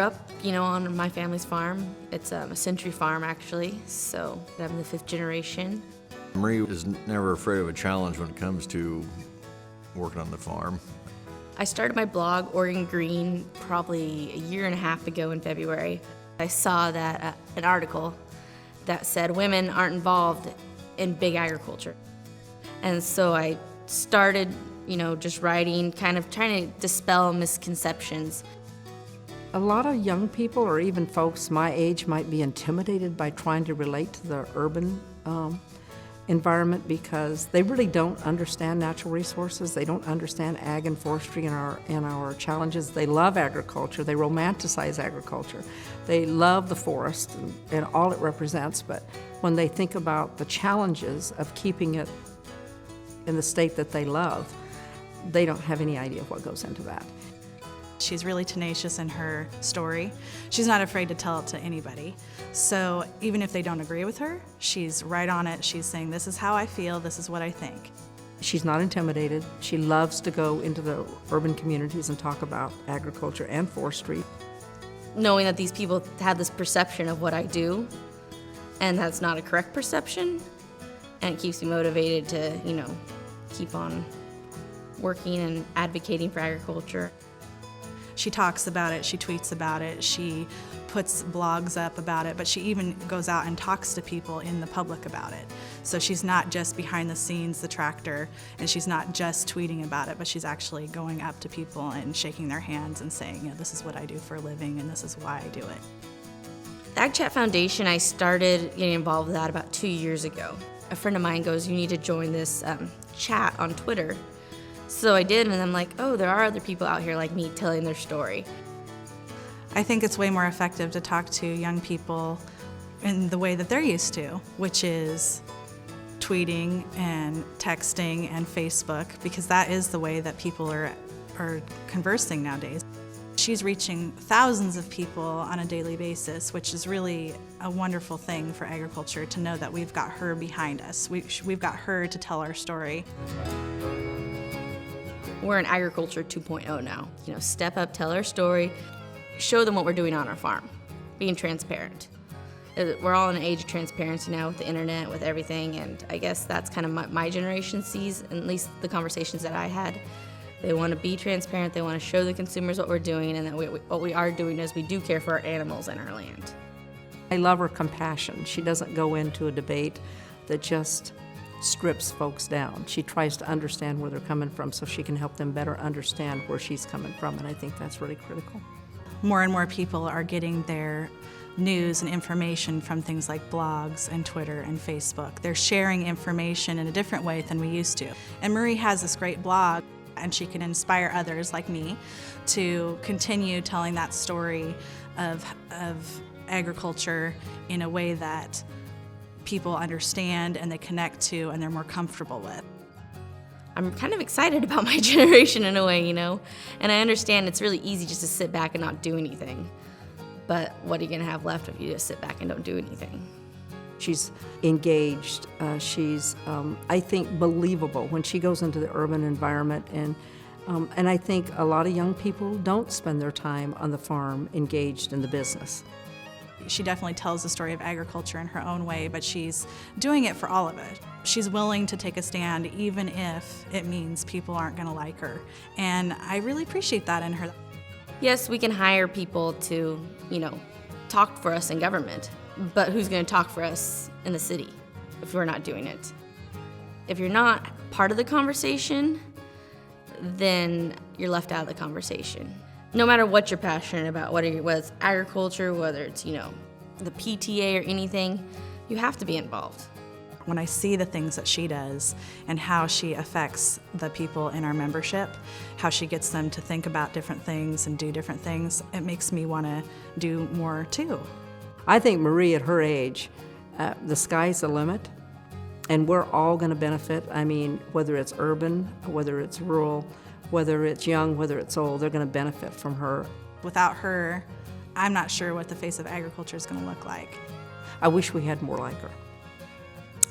up, on my family's farm. It's a Century farm, actually, so I'm the 5th generation. Marie is never afraid of a challenge when it comes to working on the farm. I started my blog, Oregon Green, probably a year and a half ago in February. I saw that an article that said women aren't involved in big agriculture. And so I started, just writing, kind of trying to dispel misconceptions. A lot of young people, or even folks my age, might be intimidated by trying to relate to the urban environment because they really don't understand natural resources. They don't understand ag and forestry and our challenges. They love agriculture. They romanticize agriculture. They love the forest and all it represents, but when they think about the challenges of keeping it in the state that they love, they don't have any idea what goes into that. She's really tenacious in her story. She's not afraid to tell it to anybody. So even if they don't agree with her, she's right on it. She's saying, this is how I feel, this is what I think. She's not intimidated. She loves to go into the urban communities and talk about agriculture and forestry. Knowing that these people have this perception of what I do, and that's not a correct perception, and it keeps me motivated to, keep on working and advocating for agriculture. She talks about it, she tweets about it, she puts blogs up about it, but she even goes out and talks to people in the public about it. So she's not just behind the scenes, the tractor, and she's not just tweeting about it, but she's actually going up to people and shaking their hands and saying, this is what I do for a living and this is why I do it. The Ag Chat Foundation, I started getting involved with that about 2 years ago. A friend of mine goes, you need to join this chat on Twitter. So I did, and I'm like, oh, there are other people out here like me telling their story. I think it's way more effective to talk to young people in the way that they're used to, which is tweeting and texting and Facebook, because that is the way that people are conversing nowadays. She's reaching thousands of people on a daily basis, which is really a wonderful thing for agriculture to know that we've got her behind us. We've got her to tell our story. We're in agriculture 2.0 now. Step up, tell our story, show them what we're doing on our farm, being transparent. We're all in an age of transparency now with the internet, with everything, and I guess that's kind of my generation sees, at least the conversations that I had. They want to be transparent, they want to show the consumers what we're doing, and that what we are doing is we do care for our animals and our land. I love her compassion. She doesn't go into a debate that just strips folks down. She tries to understand where they're coming from so she can help them better understand where she's coming from, and I think that's really critical. More and more people are getting their news and information from things like blogs and Twitter and Facebook. They're sharing information in a different way than we used to. And Marie has this great blog, and she can inspire others like me to continue telling that story of agriculture in a way that people understand and they connect to and they're more comfortable with. I'm kind of excited about my generation in a way, and I understand it's really easy just to sit back and not do anything. But what are you gonna have left if you just sit back and don't do anything? She's engaged, she's, I think, believable when she goes into the urban environment, and I think a lot of young people don't spend their time on the farm engaged in the business. She definitely tells the story of agriculture in her own way, but she's doing it for all of it. She's willing to take a stand even if it means people aren't going to like her. And I really appreciate that in her. Yes, we can hire people to, talk for us in government, but who's going to talk for us in the city if we're not doing it? If you're not part of the conversation, then you're left out of the conversation. No matter what you're passionate about, whether it's agriculture, whether it's, the PTA or anything, you have to be involved. When I see the things that she does and how she affects the people in our membership, how she gets them to think about different things and do different things, it makes me want to do more too. I think Marie, at her age, the sky's the limit, and we're all going to benefit. I mean, whether it's urban, whether it's rural, whether it's young, whether it's old, they're going to benefit from her. Without her, I'm not sure what the face of agriculture is going to look like. I wish we had more like her.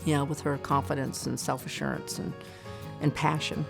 With her confidence and self-assurance and passion.